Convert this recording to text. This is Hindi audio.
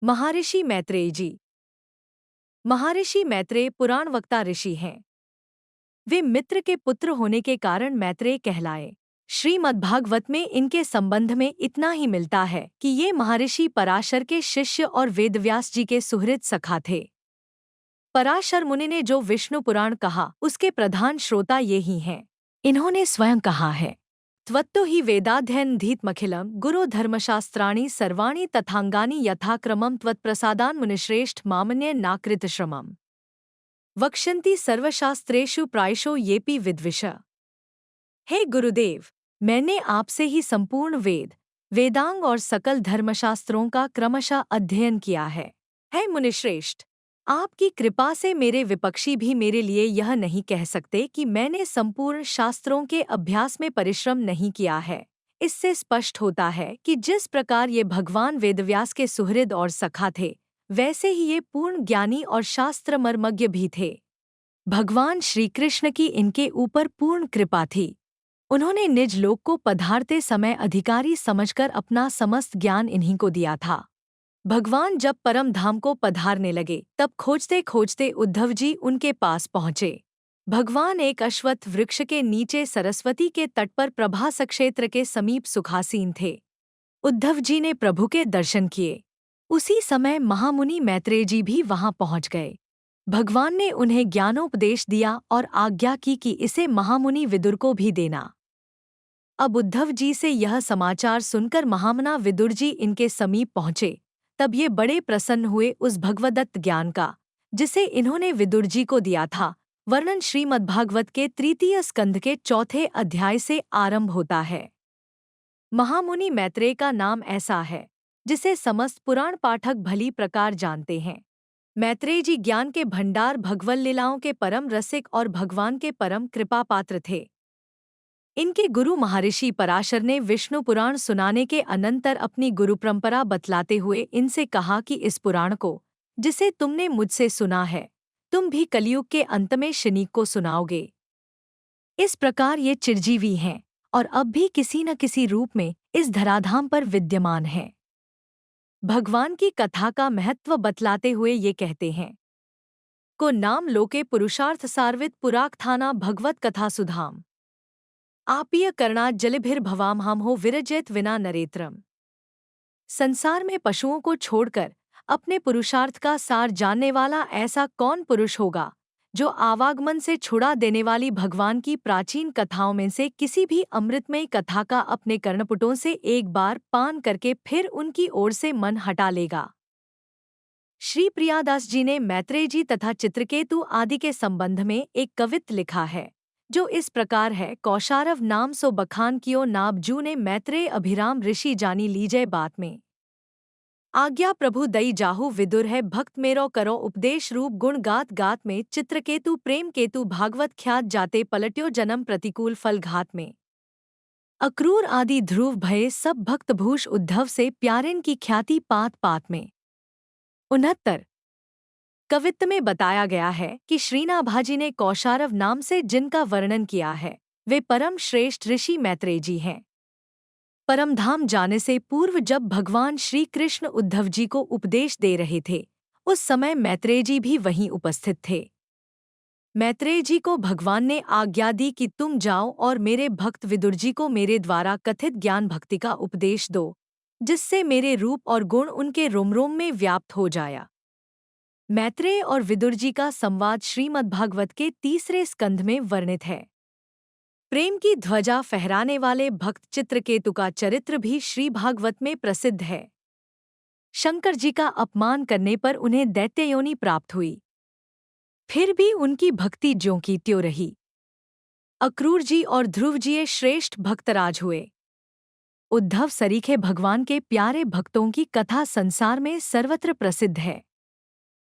महर्षि मैत्रेय जी। महर्षि मैत्रेय पुराण वक्ता ऋषि हैं। वे मित्र के पुत्र होने के कारण मैत्रेय कहलाए। श्रीमद्भागवत में इनके संबंध में इतना ही मिलता है कि ये महर्षि पराशर के शिष्य और वेदव्यास जी के सुहृद सखा थे। पराशर मुनि ने जो विष्णु पुराण कहा उसके प्रधान श्रोता ये ही हैं। इन्होंने स्वयं कहा है, त्वत्तो हि वेदाध्ययनधीतमखिलं गुरो धर्मशास्त्राणि सर्वाणि तथांगानि यथाक्रमं त्वत्प्रसादान् मुनिश्रेष्ठ मामन्ये नाकृतश्रमम् वक्ष्यन्ति सर्वशास्त्रेषु प्रायशो येपि विद्विष। हे गुरुदेव, मैंने आपसे ही संपूर्ण वेदांग और सकल धर्मशास्त्रों का क्रमशः अध्ययन किया है। हे मुनिश्रेष्ठ, आपकी कृपा से मेरे विपक्षी भी मेरे लिए यह नहीं कह सकते कि मैंने संपूर्ण शास्त्रों के अभ्यास में परिश्रम नहीं किया है। इससे स्पष्ट होता है कि जिस प्रकार ये भगवान वेदव्यास के सुहृद और सखा थे, वैसे ही ये पूर्ण ज्ञानी और शास्त्र मर्मज्ञ भी थे। भगवान श्री कृष्ण की इनके ऊपर पूर्ण कृपा थी। उन्होंने निज लोक को पधारते समय अधिकारी समझकर अपना समस्त ज्ञान इन्हीं को दिया था। भगवान जब परम धाम को पधारने लगे तब खोजते खोजते उद्धव जी उनके पास पहुँचे। भगवान एक अश्वत्थ वृक्ष के नीचे सरस्वती के तट पर प्रभास क्षेत्र के समीप सुखासीन थे। उद्धव जी ने प्रभु के दर्शन किए। उसी समय महामुनि मैत्रेय जी भी वहां पहुंच गए। भगवान ने उन्हें ज्ञानोपदेश दिया और आज्ञा की कि इसे महामुनि विदुर को भी देना। अब उद्धव जी से यह समाचार सुनकर महामना विदुर जी इनके समीप पहुंचे। तब ये बड़े प्रसन्न हुए उस भगवदत्त ज्ञान का जिसे इन्होंने विदुर जी को दिया था। वर्णन श्रीमद्भागवत के तृतीय स्कंध के चौथे अध्याय से आरंभ होता है। महामुनि मैत्रेय का नाम ऐसा है जिसे समस्त पुराण पाठक भली प्रकार जानते हैं। मैत्रेय जी ज्ञान के भंडार, भगवल लीलाओं के परम रसिक और भगवान के परम कृपा पात्र थे। इनके गुरु महर्षि पराशर ने विष्णु पुराण सुनाने के अनंतर अपनी गुरु परंपरा बतलाते हुए इनसे कहा कि इस पुराण को, जिसे तुमने मुझसे सुना है, तुम भी कलयुग के अंत में शनीक को सुनाओगे। इस प्रकार ये चिरजीवी हैं और अब भी किसी न किसी रूप में इस धराधाम पर विद्यमान हैं। भगवान की कथा का महत्व बतलाते हुए ये कहते हैं, को नाम लोके पुरुषार्थ सार्वित पुराक्थाना भगवत कथा सुधाम आपीय कर्णा जलिभिर्भवाम हम हो विरजयत विना नरेत्रम। संसार में पशुओं को छोड़कर अपने पुरुषार्थ का सार जानने वाला ऐसा कौन पुरुष होगा जो आवागमन से छुड़ा देने वाली भगवान की प्राचीन कथाओं में से किसी भी अमृतमय कथा का अपने कर्णपुटों से एक बार पान करके फिर उनकी ओर से मन हटा लेगा। श्री प्रियादास जी ने मैत्रेय जी तथा चित्रकेतु आदि के संबंध में एक कवित्त लिखा है जो इस प्रकार है। कौशारव नाम सो बखान कियो नाबजू ने मैत्रेय अभिराम ऋषि जानी लीजय बात में। आज्ञा प्रभु दई जाहु विदुर है भक्त मेरो करो उपदेश रूप गुण गात गात में। चित्रकेतु प्रेम केतु भागवत ख्यात जाते पलट्यो जन्म प्रतिकूल फल घात में। अक्रूर आदि ध्रुव भये सब भक्त भूष उद्धव से प्यारिन की ख्याति पात पात में। 69 कवित्त में बताया गया है कि श्रीनाभाजी ने कौशारव नाम से जिनका वर्णन किया है वे परम श्रेष्ठ ऋषि मैत्रेय जी हैं। परमधाम जाने से पूर्व जब भगवान श्री कृष्ण उद्धव जी को उपदेश दे रहे थे उस समय मैत्रेय जी भी वहीं उपस्थित थे। मैत्रेय जी को भगवान ने आज्ञा दी कि तुम जाओ और मेरे भक्त विदुर जी को मेरे द्वारा कथित ज्ञान भक्ति का उपदेश दो, जिससे मेरे रूप और गुण उनके रोम रोम में व्याप्त हो जाया। मैत्रेय और विदुर जी का संवाद श्रीमद्भागवत के तीसरे स्कंध में वर्णित है। प्रेम की ध्वजा फहराने वाले भक्त चित्रकेतु का चरित्र भी श्री भागवत में प्रसिद्ध है। शंकर जी का अपमान करने पर उन्हें दैत्ययोनि प्राप्त हुई, फिर भी उनकी भक्ति ज्यों की त्यों रही। अक्रूर जी और ध्रुव जी श्रेष्ठ भक्तराज हुए। उद्धव सरीखे भगवान के प्यारे भक्तों की कथा संसार में सर्वत्र प्रसिद्ध है।